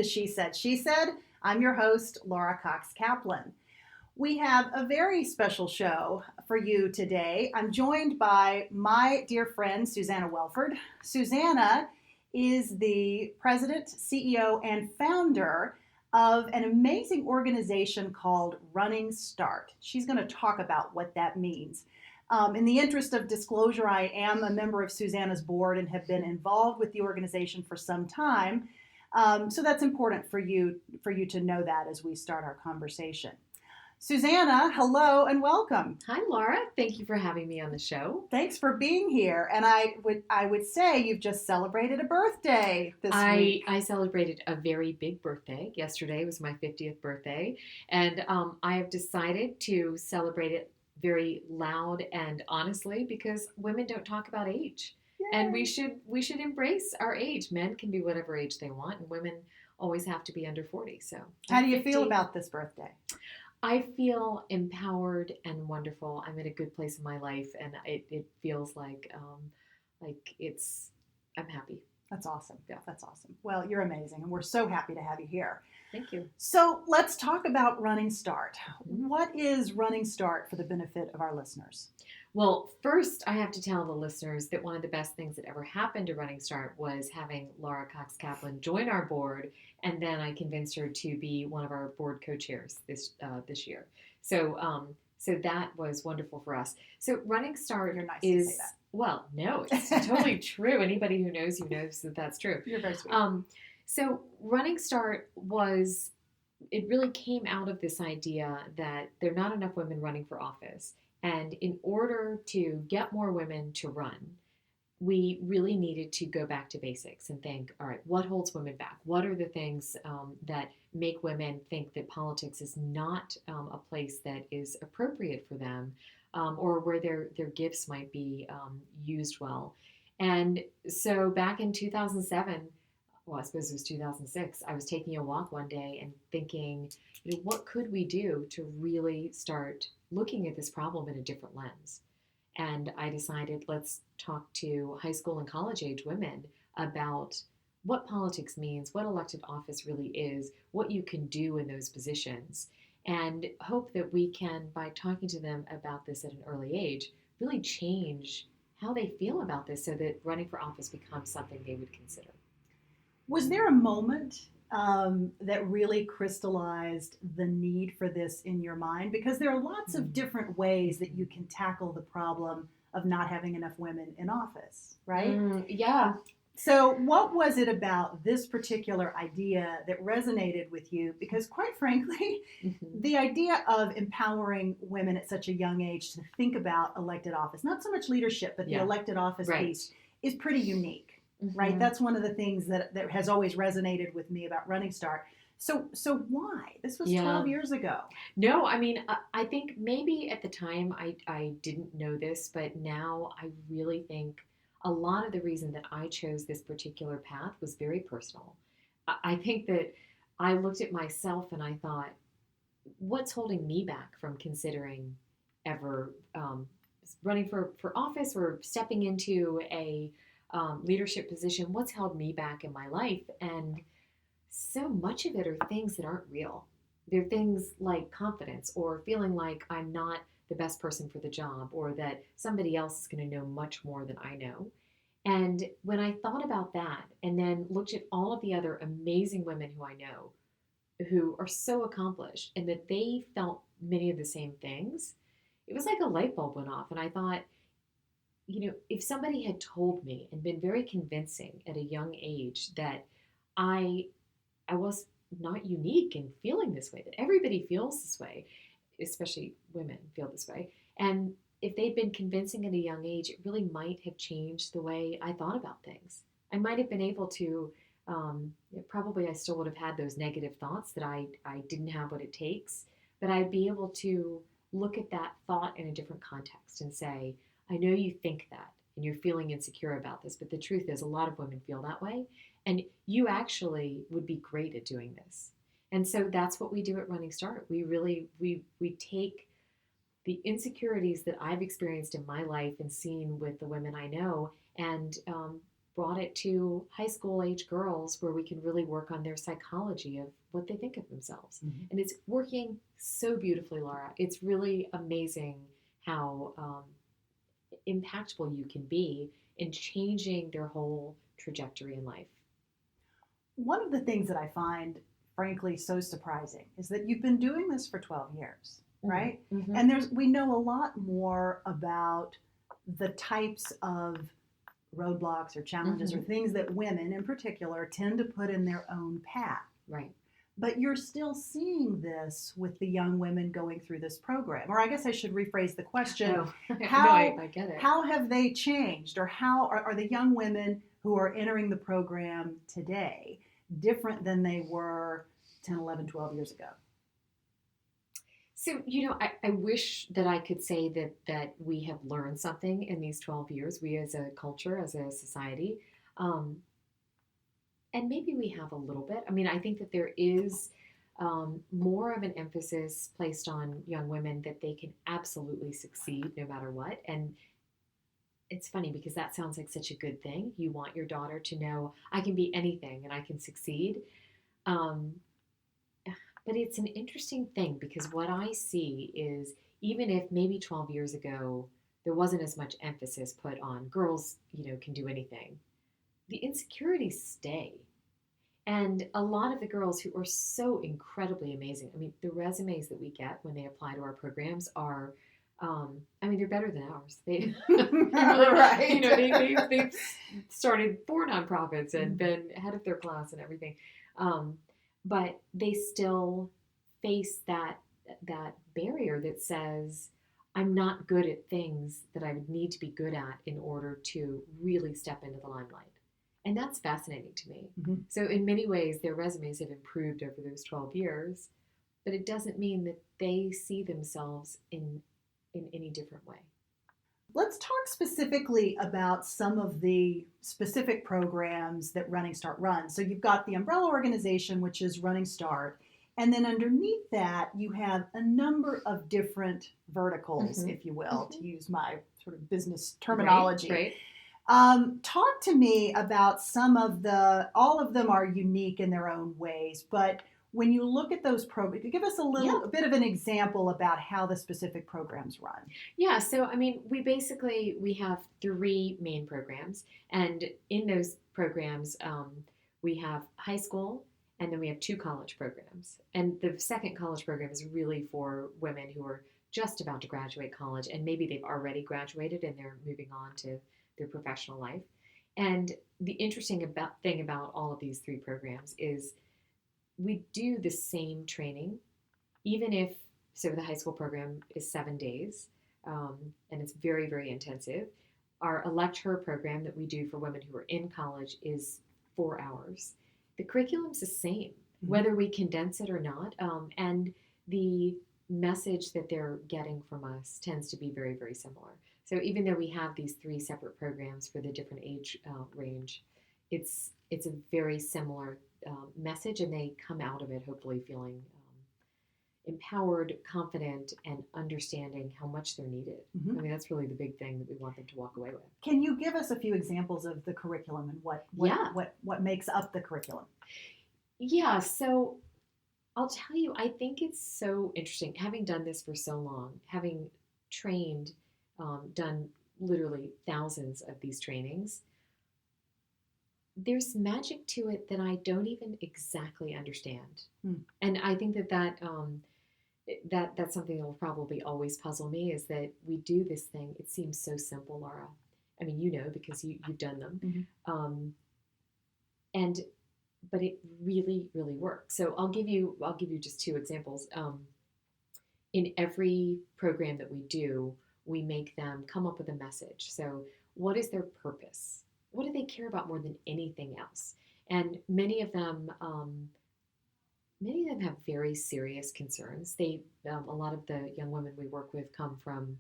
She Said. She Said. I'm your host, Laura Cox Kaplan. We have a very special show for you today. I'm joined by my dear friend, Susannah Wellford. Susannah is the president, CEO, and founder of an amazing organization called Running Start. She's going to talk about what that means. In the interest of disclosure, I am a member of Susannah's board and have been involved with the organization for some time. So that's important for you to know that as we start our conversation. Susannah, hello and welcome. Hi, Laura. Thank you for having me on the show. Thanks for being here. And I would say you've just celebrated a birthday this week. I celebrated a very big birthday. Yesterday was my 50th birthday. And I have decided to celebrate it very loud and honestly because women don't talk about age. Yay. And we should embrace our age. Men can be whatever age they want, and women always have to be under 40. So how do you feel about this birthday? I feel empowered and wonderful. I'm in a good place in my life, and it feels like I'm happy. That's awesome. Yeah, that's awesome. Well, you're amazing, and we're so happy to have you here. Thank you. So let's talk about Running Start. What is Running Start for the benefit of our listeners? Well, first, I have to tell the listeners that one of the best things that ever happened to Running Start was having Laura Cox Kaplan join our board, and then I convinced her to be one of our board co-chairs this year. So that was wonderful for us. So Running Start You're nice is to say that. Well, no, it's totally true. Anybody who knows you knows that that's true. You're very sweet. So Running Start it really came out of this idea that there are not enough women running for office. And in order to get more women to run, we really needed to go back to basics and think, all right, what holds women back? What are the things that make women think that politics is not a place that is appropriate for them or where their gifts might be used well? And so back in 2007, well, I suppose it was 2006, I was taking a walk one day and thinking, what could we do to really start looking at this problem in a different lens? And I decided, let's talk to high school and college age women about what politics means, what elected office really is, what you can do in those positions, and hope that we can, by talking to them about this at an early age, really change how they feel about this so that running for office becomes something they would consider. Was there a moment that really crystallized the need for this in your mind? Because there are lots of different ways that you can tackle the problem of not having enough women in office, right? Yeah. So what was it about this particular idea that resonated with you? Because quite frankly, the idea of empowering women at such a young age to think about elected office, not so much leadership, but the elected office piece, is pretty unique. Right, that's one of the things that has always resonated with me about Running Start. So why? This was 12 years ago. No, I mean, I think maybe at the time I didn't know this, but now I really think a lot of the reason that I chose this particular path was very personal. I think that I looked at myself and I thought, what's holding me back from considering ever running for office or stepping into a leadership position? What's held me back in my life? And so much of it are things that aren't real. They're things like confidence or feeling like I'm not the best person for the job or that somebody else is going to know much more than I know. And when I thought about that and then looked at all of the other amazing women who I know who are so accomplished and that they felt many of the same things, it was like a light bulb went off. And I thought, if somebody had told me and been very convincing at a young age that I was not unique in feeling this way, that everybody feels this way, especially women feel this way, and if they'd been convincing at a young age, it really might have changed the way I thought about things. I might have been able to, probably I still would have had those negative thoughts that I didn't have what it takes, but I'd be able to look at that thought in a different context and say, I know you think that and you're feeling insecure about this, but the truth is a lot of women feel that way, and you actually would be great at doing this. And so that's what we do at Running Start. We really, we take the insecurities that I've experienced in my life and seen with the women I know and brought it to high school age girls where we can really work on their psychology of what they think of themselves. Mm-hmm. And it's working so beautifully, Laura. It's really amazing how impactful you can be in changing their whole trajectory in life. One of the things that I find, frankly, so surprising is that you've been doing this for 12 years, right? Mm-hmm. And we know a lot more about the types of roadblocks or challenges or things that women in particular tend to put in their own path. Right. But you're still seeing this with the young women going through this program. Or I guess I should rephrase the question. Oh, how, I get it. How have they changed? Or how are the young women who are entering the program today different than they were 10, 11, 12 years ago? So, I wish that I could say that we have learned something in these 12 years, we as a culture, as a society. And maybe we have a little bit. I mean, I think that there is more of an emphasis placed on young women that they can absolutely succeed no matter what. And it's funny because that sounds like such a good thing. You want your daughter to know, I can be anything and I can succeed. But it's an interesting thing because what I see is even if maybe 12 years ago there wasn't as much emphasis put on girls, can do anything, the insecurities stay. And a lot of the girls who are so incredibly amazing, I mean, the resumes that we get when they apply to our programs are, they're better than ours. They, Right. they've started 4 nonprofits and been head of their class and everything. But they still face that barrier that says, I'm not good at things that I would need to be good at in order to really step into the limelight. And that's fascinating to me. Mm-hmm. So in many ways, their resumes have improved over those 12 years, but it doesn't mean that they see themselves in any different way. Let's talk specifically about some of the specific programs that Running Start runs. So you've got the umbrella organization, which is Running Start. And then underneath that, you have a number of different verticals, if you will, to use my sort of business terminology. Right. Talk to me about all of them are unique in their own ways, but when you look at those programs, give us a bit of an example about how the specific programs run. Yeah, so we have 3 main programs, and in those programs we have high school, and then we have 2 college programs. And the second college program is really for women who are just about to graduate college, and maybe they've already graduated and they're moving on to their professional life. And the interesting thing about all of these 3 programs is we do the same training, even if, so the high school program is 7 days, and it's very, very intensive. Our elect-her program that we do for women who are in college is 4 hours. The curriculum's the same, whether we condense it or not, and the message that they're getting from us tends to be very, very similar. So even though we have these 3 separate programs for the different age range, it's a very similar message, and they come out of it hopefully feeling empowered, confident, and understanding how much they're needed. I mean, that's really the big thing that we want them to walk away with. Can you give us a few examples of the curriculum and what makes up the curriculum? Yeah, so I'll tell you, I think it's so interesting, having done this for so long, having trained, done literally thousands of these trainings, there's magic to it that I don't even exactly understand. And I think that's something that will probably always puzzle me, is that we do this thing. It seems so simple, Laura. I mean, because you've done them. But it really, really works. So I'll give you just 2 examples. In every program that we do, we make them come up with a message. So what is their purpose? What do they care about more than anything else? And many of them have very serious concerns. A lot of the young women we work with come from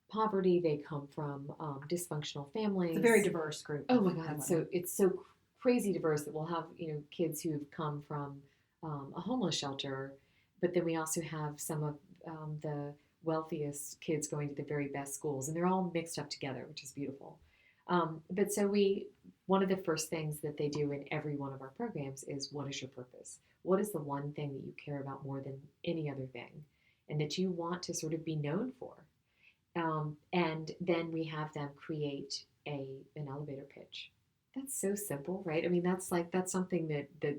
poverty. They come from dysfunctional families. It's a very diverse group. Oh my God! So it's so crazy diverse that we'll have kids who've come from a homeless shelter, but then we also have some of the wealthiest kids going to the very best schools, and they're all mixed up together, which is beautiful. But so we one of the first things that they do in every one of our programs is, what is your purpose? What is the one thing that you care about more than any other thing and that you want to sort of be known for? And then we have them create an elevator pitch. That's so simple, right? I mean, that's something that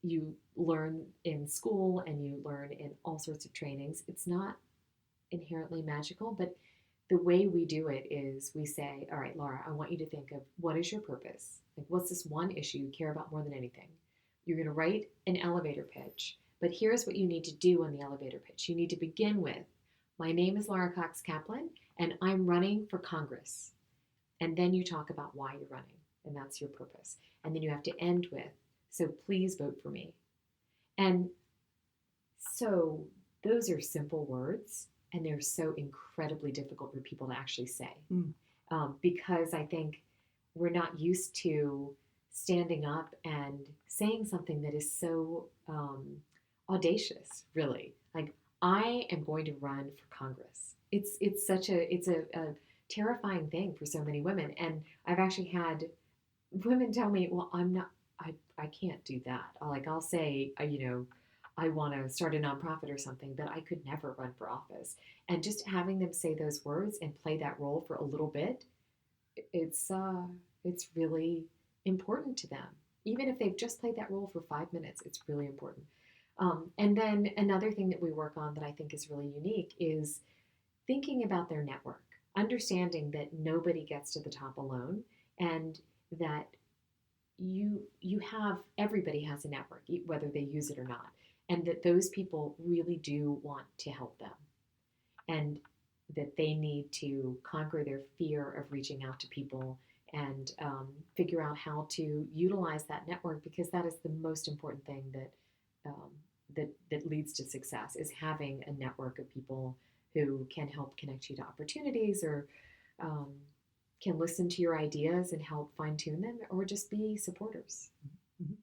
you learn in school and you learn in all sorts of trainings. It's not inherently magical, but the way we do it is we say, all right, Laura, I want you to think of, what is your purpose? Like, what's this one issue you care about more than anything? You're going to write an elevator pitch, but here's what you need to do on the elevator pitch. You need to begin with, my name is Laura Cox Kaplan, and I'm running for Congress. And then you talk about why you're running, and that's your purpose. And then you have to end with, so please vote for me. And so those are simple words, and they're so incredibly difficult for people to actually say. Because I think we're not used to standing up and saying something that is so audacious, really. Like, I am going to run for Congress. It's a terrifying thing for so many women. And I've actually had women tell me, well, I can't do that. I'll say, I want to start a nonprofit or something, but I could never run for office. And just having them say those words and play that role for a little bit, it's really important to them. Even if they've just played that role for 5 minutes, it's really important. And then another thing that we work on that I think is really unique is thinking about their network, understanding that nobody gets to the top alone, and that everybody has a network, whether they use it or not, and that those people really do want to help them, and that they need to conquer their fear of reaching out to people and figure out how to utilize that network, because that is the most important thing that leads to success, is having a network of people who can help connect you to opportunities, or can listen to your ideas and help fine-tune them, or just be supporters. Mm-hmm.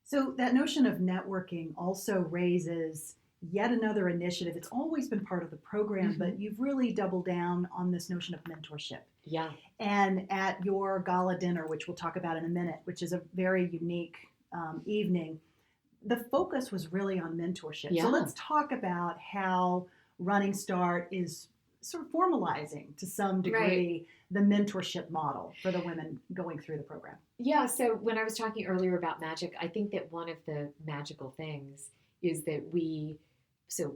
So that notion of networking also raises yet another initiative. It's always been part of the program, mm-hmm. but you've really doubled down on this notion of mentorship. Yeah. And at your gala dinner, which we'll talk about in a minute, which is a very unique evening, the focus was really on mentorship. Yeah. So let's talk about how Running Start is sort of formalizing to some degree the mentorship model for the women going through the program. Yeah, so when I was talking earlier about magic, I think that one of the magical things is that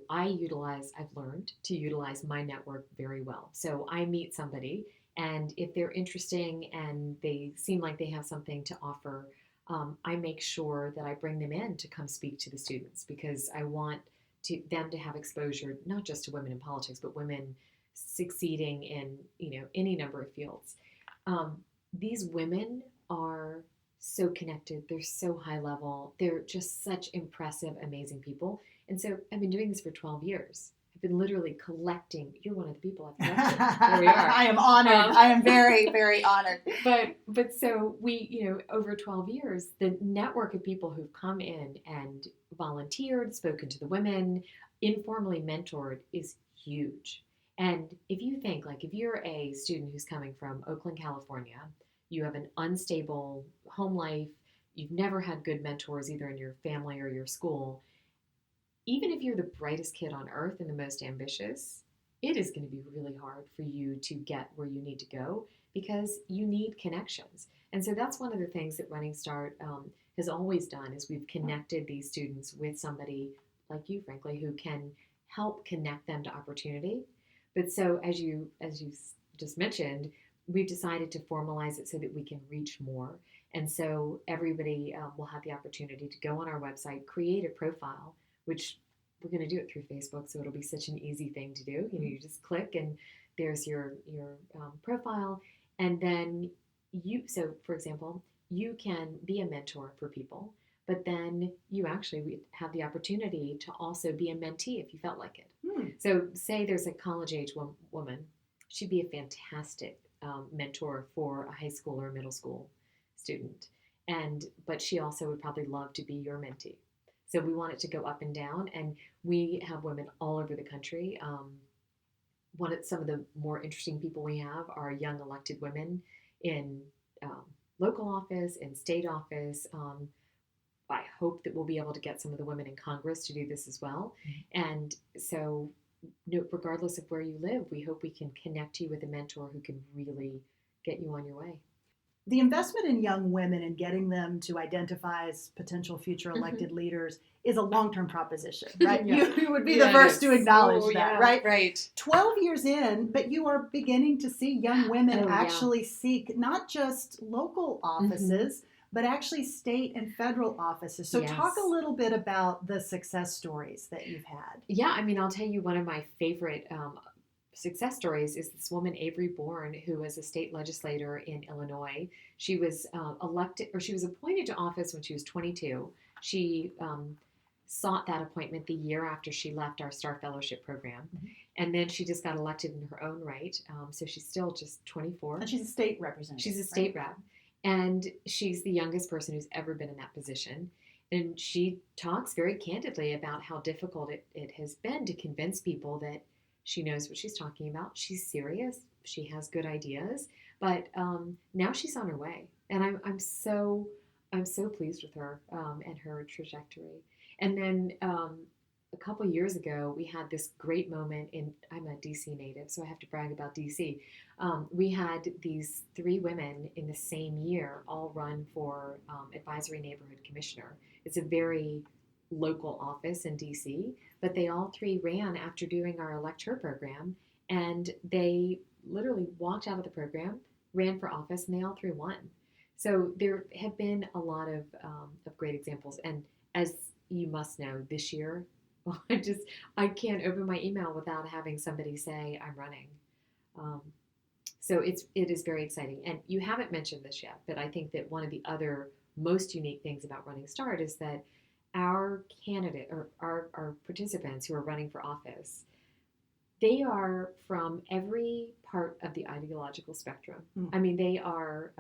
I've learned to utilize my network very well. So I meet somebody, and if they're interesting and they seem like they have something to offer, I make sure that I bring them in to come speak to the students, because I want them to have exposure, not just to women in politics, but women succeeding in any number of fields. These women are so connected. They're so high level. They're just such impressive, amazing people. And so I've been doing this for 12 years. I've been literally collecting. You're one of the people I've collected. There we are. I am honored. I am very, very honored. But so we, over 12 years, the network of people who've come in and volunteered, spoken to the women, informally mentored is huge. And if you think, like, if you're a student who's coming from Oakland, California, you have an unstable home life, you've never had good mentors either in your family or your school, even if you're the brightest kid on earth and the most ambitious, it is going to be really hard for you to get where you need to go, because you need connections. And so that's one of the things that Running Start has always done, is we've connected these students with somebody like you, frankly, who can help connect them to opportunity. But so as you just mentioned, we've decided to formalize it so that we can reach more. And so everybody will have the opportunity to go on our website, create a profile, which we're going to do it through Facebook, so it'll be such an easy thing to do. You just click and there's your profile. And then so for example, you can be a mentor for people, but then you actually have the opportunity to also be a mentee if you felt like it. So say there's a college-age woman. She'd be a fantastic mentor for a high school or a middle school student. But she also would probably love to be your mentee. So we want it to go up and down, and we have women all over the country. Some of the more interesting people we have are young elected women in local office and state office. I hope that we'll be able to get some of the women in Congress to do this as well. And so, regardless of where you live, we hope we can connect you with a mentor who can really get you on your way. The investment in young women and getting them to identify as potential future elected leaders is a long-term proposition, right? Yeah. You would be the first to acknowledge that, right? Right. 12 years in, but you are beginning to see young women actually seek not just local offices, but actually state and federal offices. So talk a little bit about the success stories that you've had. Yeah, I mean, I'll tell you one of my favorite success stories is this woman, Avery Bourne, who was a state legislator in Illinois. She was she was appointed to office when she was 22. She sought that appointment the year after she left our Star Fellowship program. And then she just got elected in her own right. So she's still just 24. And she's a state representative. She's a state rep. And she's the youngest person who's ever been in that position. And she talks very candidly about how difficult it has been to convince people that she knows what she's talking about. She's serious. She has good ideas. But now she's on her way. And I'm so pleased with her and her trajectory. And then a couple years ago, we had this great moment I'm a DC native, so I have to brag about DC. We had these 3 women in the same year all run for advisory neighborhood commissioner. It's a very local office in DC, but they all 3 ran after doing our Elect Her program, and they literally walked out of the program, ran for office, and they all 3 won. So there have been a lot of great examples. And as you must know, this year, I can't open my email without having somebody say, I'm running. So it is very exciting. And you haven't mentioned this yet, but I think that one of the other most unique things about Running Start is that our candidate or our participants who are running for office, they are from every part of the ideological spectrum. I mean, they are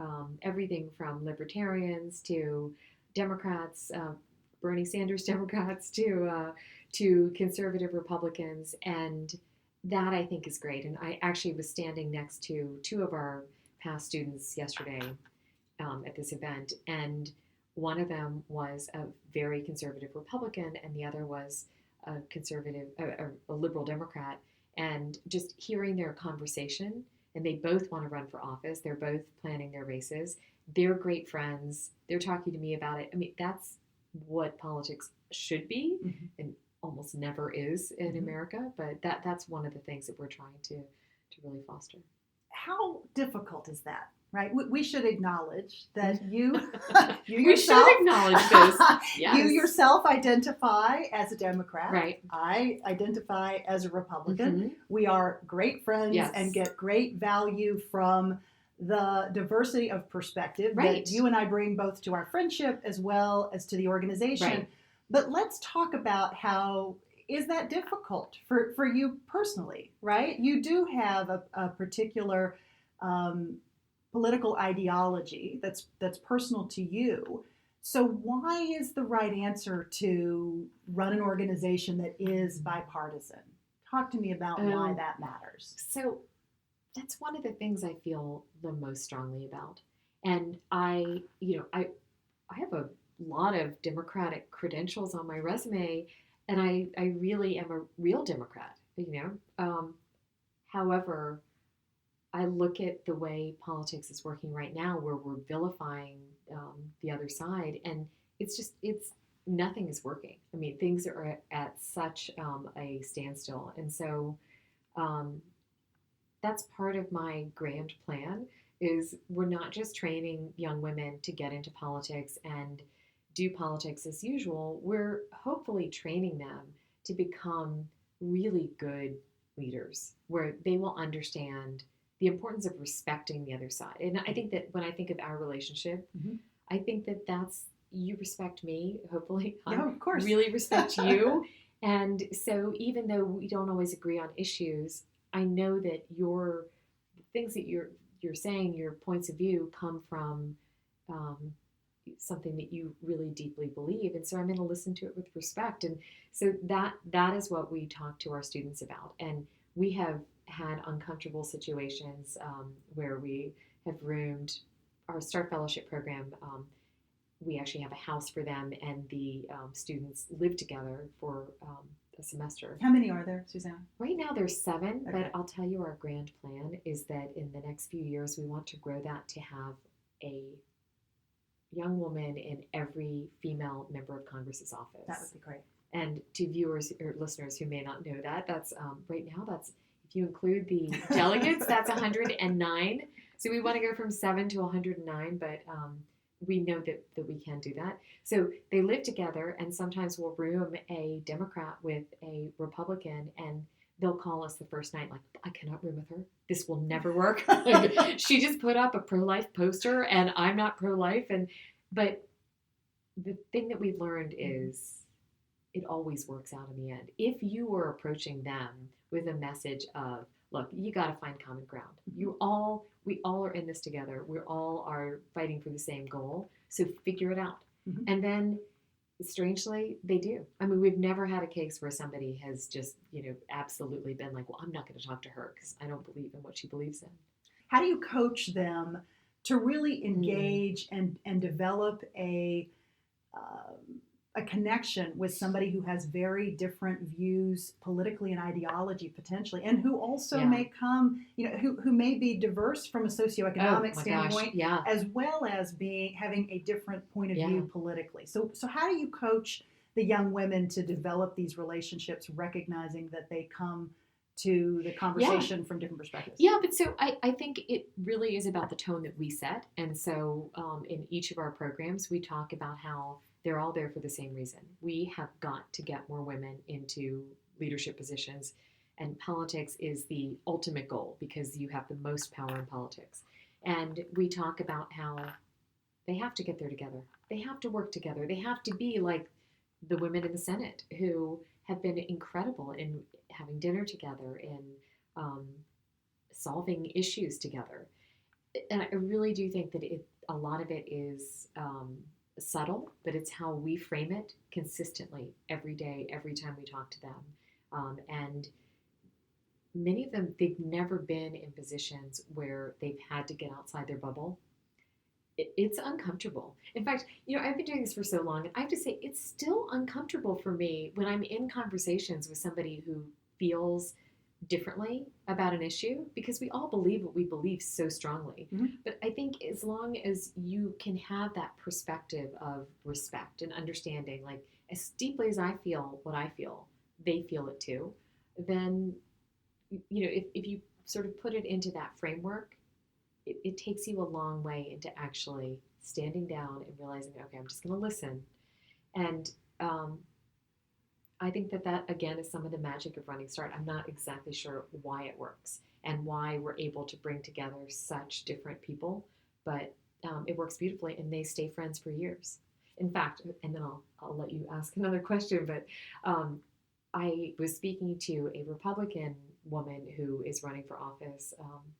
everything from libertarians to Democrats, Bernie Sanders Democrats, to conservative Republicans, and that I think is great. And I actually was standing next to 2 of our past students yesterday at this event, and one of them was a very conservative Republican, and the other was a conservative, a liberal Democrat. And just hearing their conversation, and they both want to run for office. They're both planning their races. They're great friends. They're talking to me about it. I mean, that's what politics should be, and almost never is in America. But that's one of the things that we're trying to really foster. How difficult is that? Right, we should acknowledge that you we should acknowledge this. Yes. You yourself identify as a Democrat. Right. I identify as a Republican. We are great friends and get great value from the diversity of perspective that you and I bring both to our friendship as well as to the organization. Right. But let's talk about how is that difficult for you personally, right? You do have a particular political ideology that's personal to you. So why is the right answer to run an organization that is bipartisan? Talk to me about why that matters. So that's one of the things I feel the most strongly about. And I have a lot of Democratic credentials on my resume, and I really am a real Democrat, However, I look at the way politics is working right now, where we're vilifying the other side, and it's nothing is working. I mean, things are at such a standstill, and so that's part of my grand plan. Is we're not just training young women to get into politics and do politics as usual. We're hopefully training them to become really good leaders, where they will understand the importance of respecting the other side. And I think that when I think of our relationship, I think that that's, you respect me, hopefully. Yeah, of course. Really respect you. And so even though we don't always agree on issues, I know that the things that you're saying, your points of view come from something that you really deeply believe. And so I'm going to listen to it with respect. And so that is what we talk to our students about. And we have had uncomfortable situations where we have roomed our Start Fellowship program, we actually have a house for them, and the students live together for a semester. How many are there, Susannah? Right now there's 7, Okay. but I'll tell you our grand plan is that in the next few years we want to grow that to have a young woman in every female member of Congress's office. That would be great. And to viewers or listeners who may not know that, that's right now, that's, if you include the delegates, that's 109. So we want to go from 7 to 109, but we know that we can do that. So they live together, and sometimes we'll room a Democrat with a Republican, and they'll call us the first night like, I cannot room with her. This will never work. Like, she just put up a pro-life poster, and I'm not pro-life. But the thing that we've learned is it always works out in the end. If you are approaching them with a message of, look, you got to find common ground. We all are in this together. We all are fighting for the same goal. So figure it out. Mm-hmm. And then, strangely, they do. I mean, we've never had a case where somebody has just, absolutely been like, well, I'm not going to talk to her because I don't believe in what she believes in. How do you coach them to really engage and develop a connection with somebody who has very different views politically and ideology potentially, and who also may come, who may be diverse from a socioeconomic standpoint, as well as having a different point of view politically. So how do you coach the young women to develop these relationships, recognizing that they come to the conversation from different perspectives? Yeah, but so I think it really is about the tone that we set. And so in each of our programs, we talk about how they're all there for the same reason. We have got to get more women into leadership positions, and politics is the ultimate goal because you have the most power in politics. And we talk about how they have to get there together. They have to work together. They have to be like the women in the Senate who have been incredible in having dinner together, in solving issues together. And I really do think that a lot of it is subtle, but it's how we frame it consistently every day, every time we talk to them. And many of them, they've never been in positions where they've had to get outside their bubble. It's uncomfortable. In fact, I've been doing this for so long, and I have to say it's still uncomfortable for me when I'm in conversations with somebody who feels differently about an issue, because we all believe what we believe so strongly. Mm-hmm. But I think as long as you can have that perspective of respect and understanding, like as deeply as I feel what I feel, they feel it too, then, if you sort of put it into that framework, it takes you a long way into actually standing down and realizing, okay, I'm just going to listen. And I think that again is some of the magic of Running Start. I'm not exactly sure why it works and why we're able to bring together such different people, but it works beautifully, and they stay friends for years. In fact, and then I'll let you ask another question, but I was speaking to a Republican woman who is running for office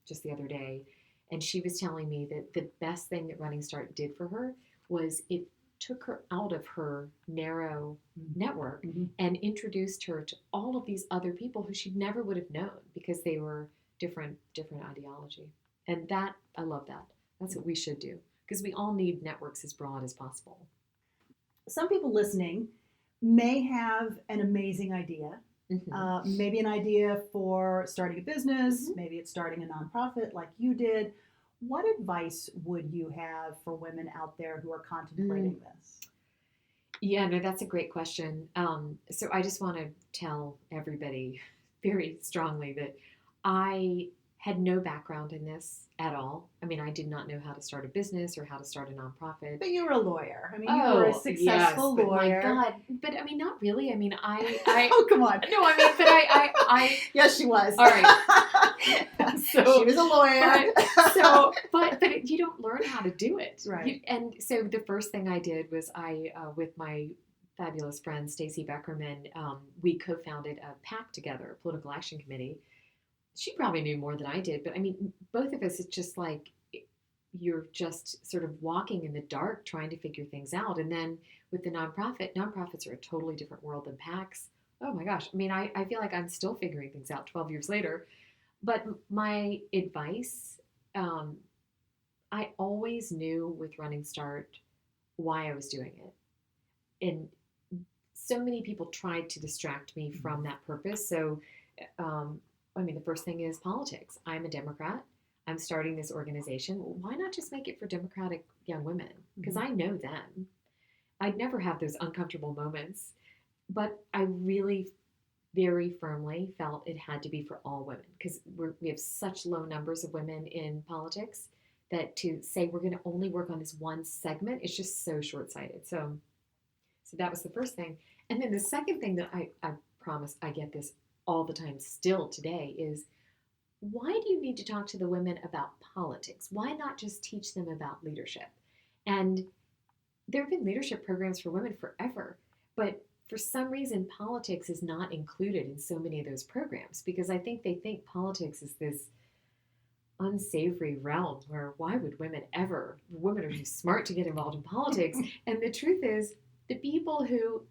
just the other day, and she was telling me that the best thing that Running Start did for her was it took her out of her narrow network and introduced her to all of these other people who she never would have known because they were different ideology. And that, I love that. That's what we should do, because we all need networks as broad as possible. Some people listening may have an amazing idea. Maybe an idea for starting a business, maybe it's starting a nonprofit like you did. What advice would you have for women out there who are contemplating this? Yeah, no, that's a great question. So I just want to tell everybody very strongly that I had no background in this at all. I mean, I did not know how to start a business or how to start a nonprofit. But you were a lawyer. I mean, you were a successful lawyer. My God. But I mean, not really. I mean, I oh, come on. No, I mean, but I yes, she was. All right. So she was a lawyer. But you don't learn how to do it. Right. And so the first thing I did was with my fabulous friend, Stacey Beckerman, we co-founded a PAC together, a political action committee. She probably knew more than I did, but I mean, both of us, it's just like you're just sort of walking in the dark trying to figure things out. And then with the nonprofits are a totally different world than PACs. Oh my gosh. I mean, I feel like I'm still figuring things out 12 years later. But my advice, I always knew with Running Start why I was doing it. And so many people tried to distract me from that purpose. So, the first thing is politics. I'm a Democrat. I'm starting this organization. Why not just make it for Democratic young women? Because I know them. I'd never have those uncomfortable moments. But I really very firmly felt it had to be for all women because we have such low numbers of women in politics that to say we're going to only work on this one segment is just so short-sighted. So that was the first thing. And then the second thing that I promise I get this all the time still today is why do you need to talk to the women about politics? Why not just teach them about leadership? And there have been leadership programs for women forever, but for some reason, politics is not included in so many of those programs because I think they think politics is this unsavory realm where why would women are too smart to get involved in politics. And the truth is the people who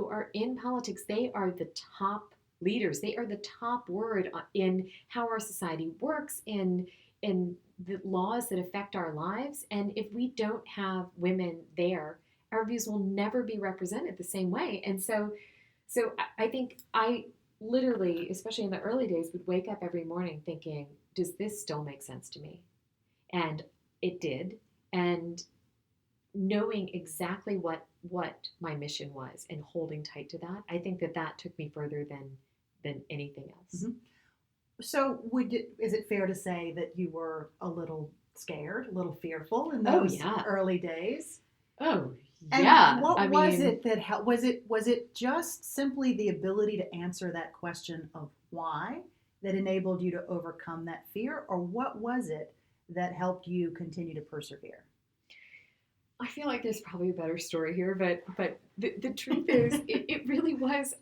are in politics, they are the top leaders. They are the top word in how our society works, in the laws that affect our lives. And if we don't have women there, our views will never be represented the same way. And so I think I literally, especially in the early days, would wake up every morning thinking, does this still make sense to me? And it did. And knowing exactly what my mission was and holding tight to that, I think that took me further than anything else. Mm-hmm. So is it fair to say that you were a little scared, a little fearful in those early days? Oh, and yeah. What was it that was it just simply the ability to answer that question of why that enabled you to overcome that fear, or what was it that helped you continue to persevere? I feel like there's probably a better story here, but the truth is, it really was.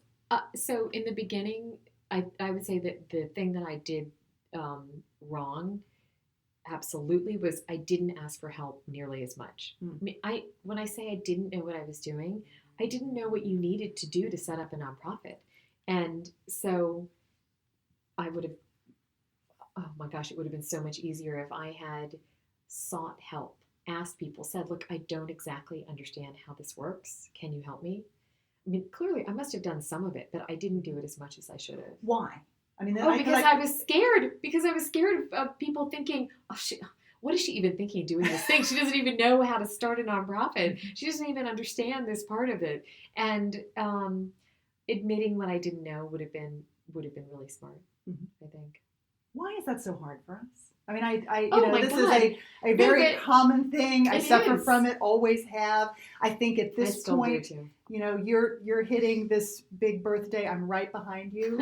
So in the beginning, I would say that the thing that I did wrong absolutely was I didn't ask for help nearly as much. I mean, when I say I didn't know what I was doing, I didn't know what you needed to do to set up a nonprofit. And so I would have, oh my gosh, it would have been so much easier if I had sought help, asked people, said, look, I don't exactly understand how this works. Can you help me? I mean, clearly I must have done some of it, but I didn't do it as much as I should have. Why? I mean, because I was scared. Because I was scared of people thinking, oh, what is she even thinking doing this thing? She doesn't even know how to start a nonprofit. She doesn't even understand this part of it. And admitting what I didn't know would have been really smart. I think. Why is that so hard for us? I mean, this God. is a very common thing. I suffer from it, always have. I think at this point, you're hitting this big birthday. I'm right behind you.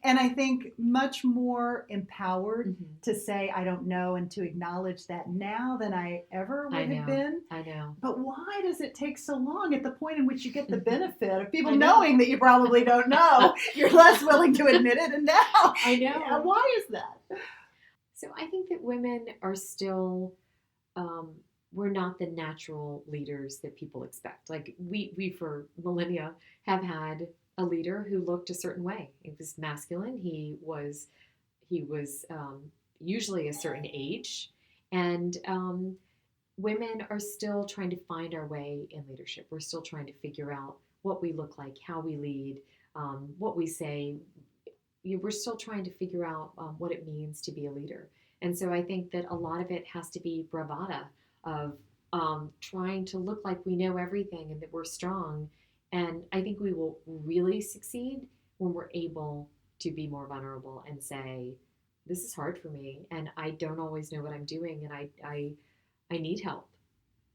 And I think much more empowered to say, I don't know, and to acknowledge that now than I ever would have been. I know. But why does it take so long at the point in which you get the benefit of people knowing that you probably don't know? You're less willing to admit it. And now, I know. Why is that? So I think that women are still, we're not the natural leaders that people expect. Like we for millennia have had a leader who looked a certain way. He was masculine. He was usually a certain age, and women are still trying to find our way in leadership. We're still trying to figure out what we look like, how we lead, what we say. We're still trying to figure out what it means to be a leader. And so I think that a lot of it has to be bravada of trying to look like we know everything and that we're strong. And I think we will really succeed when we're able to be more vulnerable and say, this is hard for me and I don't always know what I'm doing and I need help.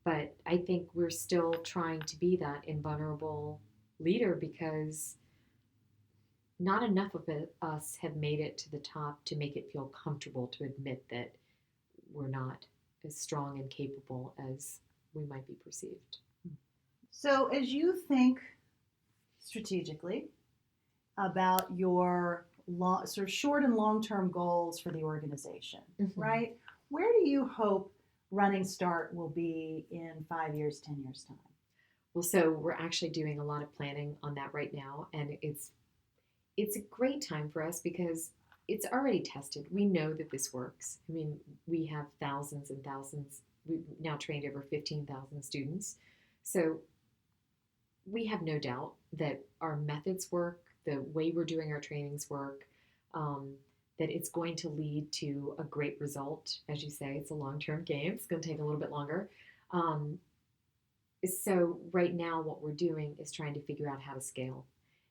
But I think we're still trying to be that invulnerable leader because not enough of us have made it to the top to make it feel comfortable to admit that we're not as strong and capable as we might be perceived. So as you think strategically about your sort of short and long-term goals for the organization, right? Where do you hope Running Start will be in 5 years, 10 years time? Well, so we're actually doing a lot of planning on that right now, and it's a great time for us because it's already tested. We know that this works. I mean, we have thousands and thousands. We've now trained over 15,000 students. So we have no doubt that our methods work, the way we're doing our trainings work, that it's going to lead to a great result. As you say, it's a long-term game. It's going to take a little bit longer. So right now what we're doing is trying to figure out how to scale.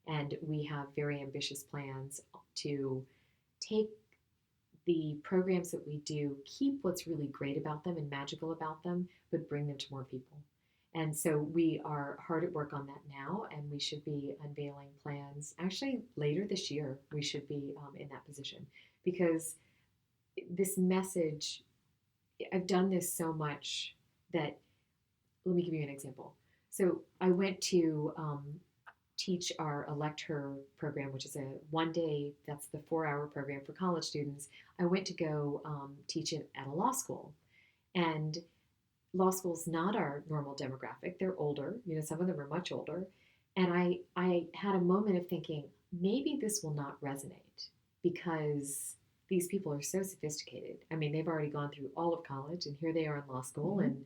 And we have very ambitious plans to take the programs that we do, keep what's really great about them and magical about them, but bring them to more people. And so we are hard at work on that now, and we should be unveiling plans. Actually, later this year, we should be in that position, because this message, I've done this so much that, let me give you an example. So I went to teach our Elect Her program, which is a one-day, that's the 4-hour program for college students. I went to go teach it at a law school. And law school's not our normal demographic. They're older. Some of them are much older. And I had a moment of thinking, maybe this will not resonate, because these people are so sophisticated. I mean, they've already gone through all of college, and here they are in law school, and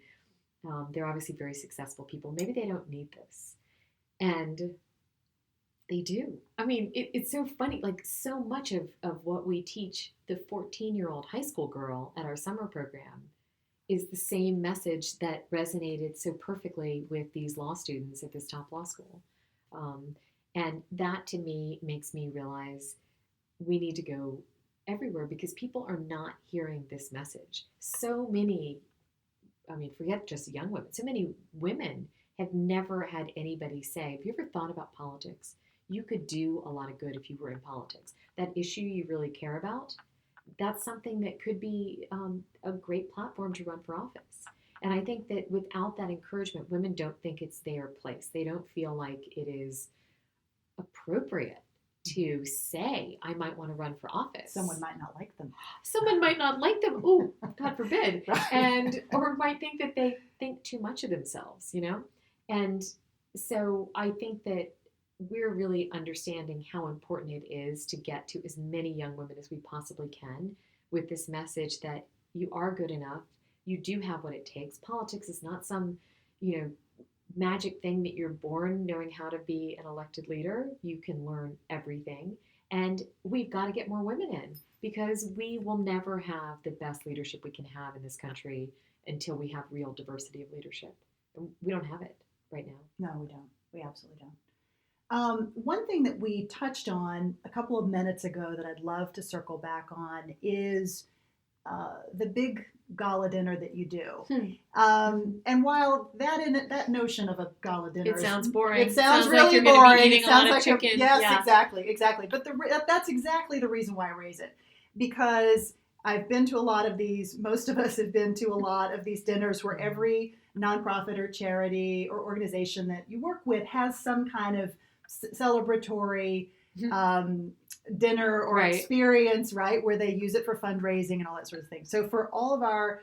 they're obviously very successful people. Maybe they don't need this. And they do. I mean, it's so funny. Like, so much of what we teach the 14-year-old high school girl at our summer program is the same message that resonated so perfectly with these law students at this top law school. And that, to me, makes me realize we need to go everywhere, because people are not hearing this message. So many, I mean, forget just young women, so many women have never had anybody say, have you ever thought about politics? You could do a lot of good if you were in politics. That issue you really care about, that's something that could be a great platform to run for office. And I think that without that encouragement, women don't think it's their place. They don't feel like it is appropriate to say, I might want to run for office. Someone might not like them. Someone might not like them. Ooh, God forbid. Right. Or might think that they think too much of themselves, And so I think that we're really understanding how important it is to get to as many young women as we possibly can with this message that you are good enough. You do have what it takes. Politics is not some, magic thing that you're born knowing how to be an elected leader. You can learn everything. And we've got to get more women in, because we will never have the best leadership we can have in this country until we have real diversity of leadership. And we don't have it right now. No, we don't. We absolutely don't. One thing that we touched on a couple of minutes ago that I'd love to circle back on is the big gala dinner that you do. And while that notion of a gala dinner, it sounds boring. It sounds really like you're boring. Be eating it sounds a lot like of chicken. Yes, yeah. exactly. But that's exactly the reason why I raise it, because I've been to a lot of these. Most of us have been to a lot of these dinners where every nonprofit or charity or organization that you work with has some kind of celebratory dinner or experience, right, where they use it for fundraising and all that sort of thing. So for all of our,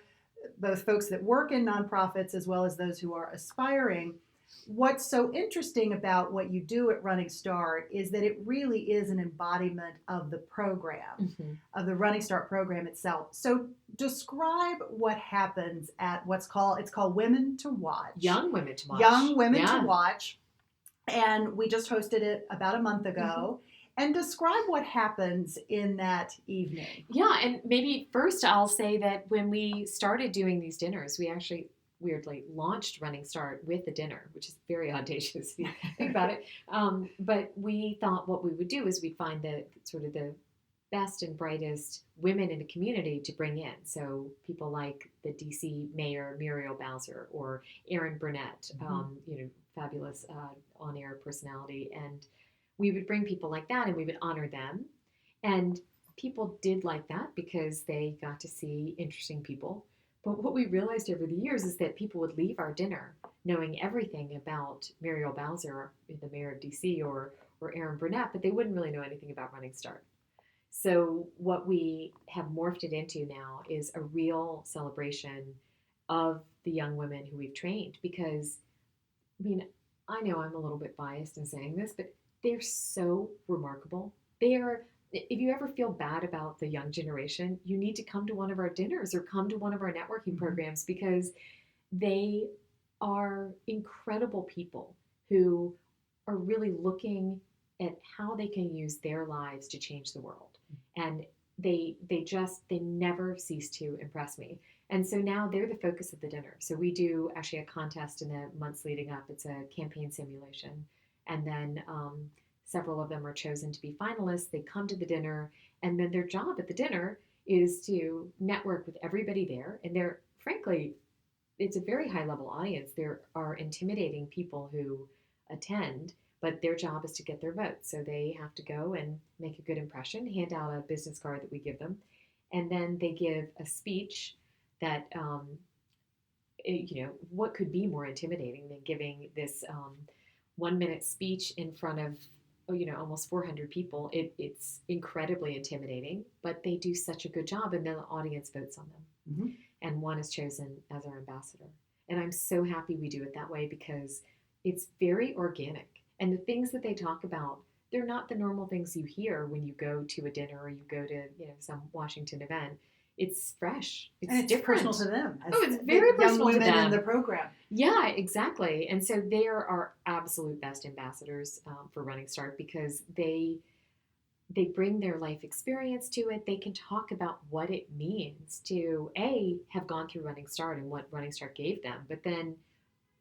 both folks that work in nonprofits as well as those who are aspiring, what's so interesting about what you do at Running Start is that it really is an embodiment of the program, of the Running Start program itself. So describe what happens at it's called Women to Watch. Young Women to Watch. Young Women to Watch. And we just hosted it about a month ago. And describe what happens in that evening. Yeah, and maybe first I'll say that when we started doing these dinners, we actually weirdly launched Running Start with a dinner, which is very audacious if you think about it. But we thought what we would do is we'd find the best and brightest women in the community to bring in. So people like the DC Mayor Muriel Bowser or Erin Burnett, fabulous on-air personality, and we would bring people like that and we would honor them. And people did like that because they got to see interesting people. But what we realized over the years is that people would leave our dinner knowing everything about Muriel Bowser, the mayor of DC, or Erin Burnett, but they wouldn't really know anything about Running Start. So what we have morphed it into now is a real celebration of the young women who we've trained, because, I know I'm a little bit biased in saying this, but they're so remarkable. They are if you ever feel bad about the young generation, you need to come to one of our dinners or come to one of our networking programs, because they are incredible people who are really looking at how they can use their lives to change the world. And they never cease to impress me. And so now they're the focus of the dinner. So we do actually a contest in the months leading up. It's a campaign simulation. And then several of them are chosen to be finalists. They come to the dinner, and then their job at the dinner is to network with everybody there. And they're, frankly, it's a very high level audience. There are intimidating people who attend, but their job is to get their votes. So they have to go and make a good impression, hand out a business card that we give them, and then they give a speech that, what could be more intimidating than giving this 1 minute speech in front of, almost 400 people. It's incredibly intimidating, but they do such a good job, and then the audience votes on them. Mm-hmm. And one is chosen as our ambassador. And I'm so happy we do it that way, because it's very organic. And the things that they talk about, they're not the normal things you hear when you go to a dinner or you go to, some Washington event. It's fresh. It's different. Personal to them. It's very personal to them. Young women in the program. Yeah, exactly. And so they are our absolute best ambassadors for Running Start, because they bring their life experience to it. They can talk about what it means to, have gone through Running Start and what Running Start gave them, but then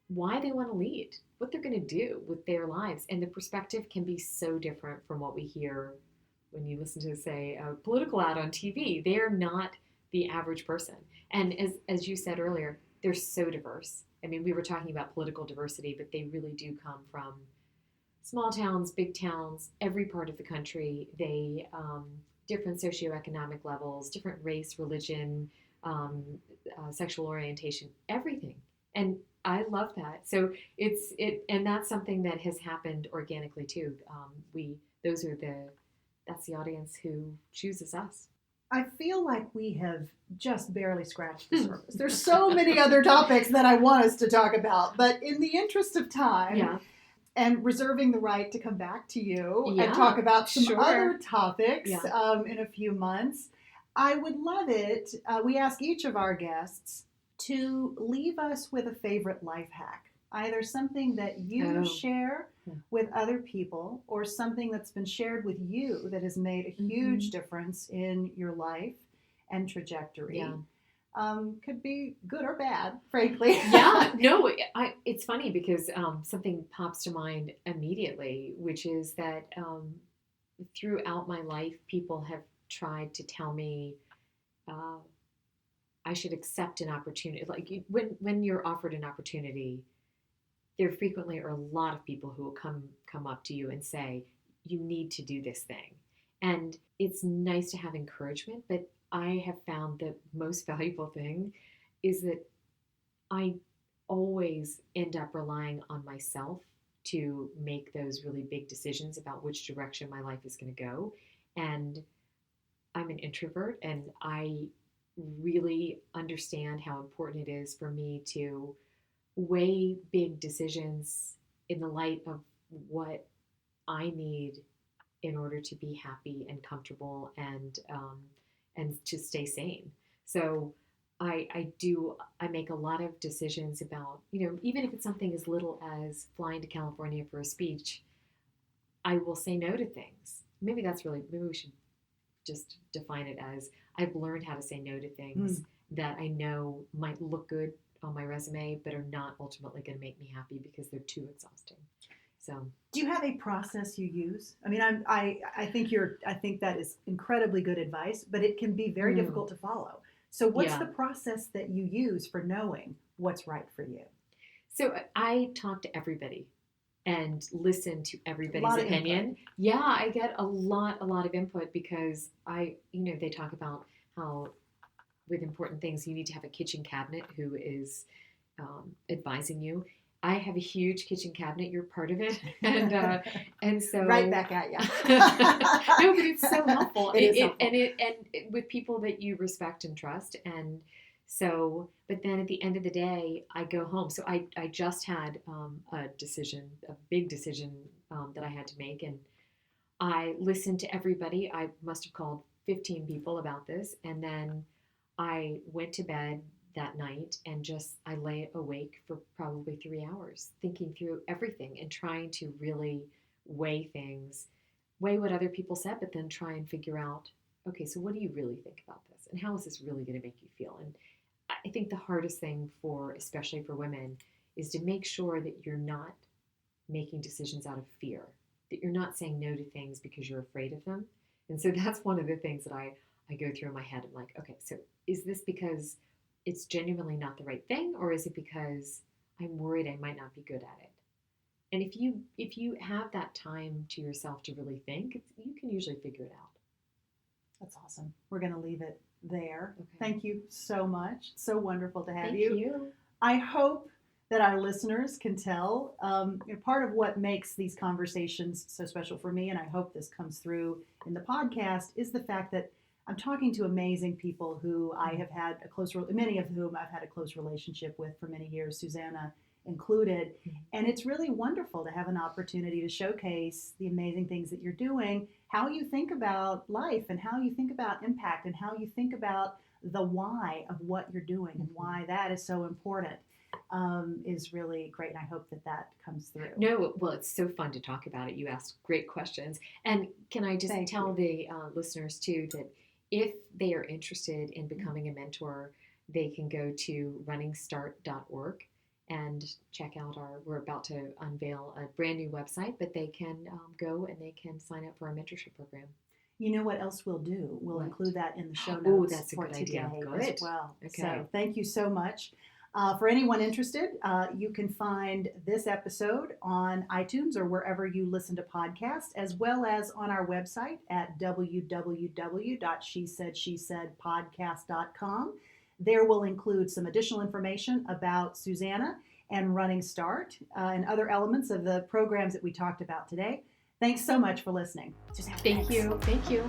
why they want to lead, what they're going to do with their lives. And the perspective can be so different from what we hear when you listen to, say, a political ad on TV. They're not the average person. And as you said earlier, they're so diverse. I mean, we were talking about political diversity, but they really do come from small towns, big towns, every part of the country. They different socioeconomic levels, different race, religion, sexual orientation, everything. And I love that. So and that's something that has happened organically too. That's the audience who chooses us. I feel like we have just barely scratched the surface. There's so many other topics that I want us to talk about, but in the interest of time, and reserving the right to come back to you and talk about some other topics in a few months, I would love it. We ask each of our guests to leave us with a favorite life hack, either something that you share with other people or something that's been shared with you that has made a huge difference in your life and trajectory. Could be good or bad, frankly. It's funny because something pops to mind immediately, which is that throughout my life, people have tried to tell me I should accept an opportunity. Like when you're offered an opportunity, there frequently are a lot of people who will come up to you and say, you need to do this thing. And it's nice to have encouragement, but I have found the most valuable thing is that I always end up relying on myself to make those really big decisions about which direction my life is going to go. And I'm an introvert, and I really understand how important it is for me to weigh big decisions in the light of what I need in order to be happy and comfortable and to stay sane. So I make a lot of decisions about, even if it's something as little as flying to California for a speech, I will say no to things. Maybe we should just define it as I've learned how to say no to things that I know might look good on my resume, but are not ultimately going to make me happy because they're too exhausting. So, do you have a process you use? I mean, I think that is incredibly good advice, but it can be very difficult to follow. So, what's the process that you use for knowing what's right for you? So, I talk to everybody and listen to everybody's opinion. Yeah, I get a lot of input because they talk about how with important things you need to have a kitchen cabinet who is advising you. I have a huge kitchen cabinet. You're part of it, and so right back at you. No, but it's so helpful. It is helpful. And with people that you respect and trust, and so. But then at the end of the day, I go home. So I just had a big decision that I had to make, and I listened to everybody. I must have called 15 people about this. And then I went to bed that night and I lay awake for probably 3 hours thinking through everything and trying to really weigh things, weigh what other people said, but then try and figure out, okay, so what do you really think about this? And how is this really going to make you feel? And I think the hardest thing especially for women, is to make sure that you're not making decisions out of fear, that you're not saying no to things because you're afraid of them. And so that's one of the things that I go through in my head. I'm like, okay, so is this because it's genuinely not the right thing, or is it because I'm worried I might not be good at it? And if you have that time to yourself to really think, you can usually figure it out. That's awesome. We're going to leave it there. Okay. Thank you so much. So wonderful to have Thank you. you. I hope that our listeners can tell part of what makes these conversations so special for me, and I hope this comes through in the podcast, is the fact that I'm talking to amazing people who I have had many of whom I've had a close relationship with for many years, Susannah included. And it's really wonderful to have an opportunity to showcase the amazing things that you're doing, how you think about life and how you think about impact and how you think about the why of what you're doing and why that is so important. Is really great, and I hope that comes through. No, well, it's so fun to talk about it. You asked great questions. And can I just tell the listeners, too, that if they are interested in becoming a mentor, they can go to runningstart.org and check out we're about to unveil a brand new website, but they can go and they can sign up for our mentorship program. You know what else we'll do? We'll include that in the show notes. Oh, that's a for good today idea. Good. As well. Okay. So thank you so much. For anyone interested, you can find this episode on iTunes or wherever you listen to podcasts, as well as on our website at www.shesaidshesaidpodcast.com. There will include some additional information about Susannah and Running Start and other elements of the programs that we talked about today. Thanks so much for listening. Thank you. Thank you.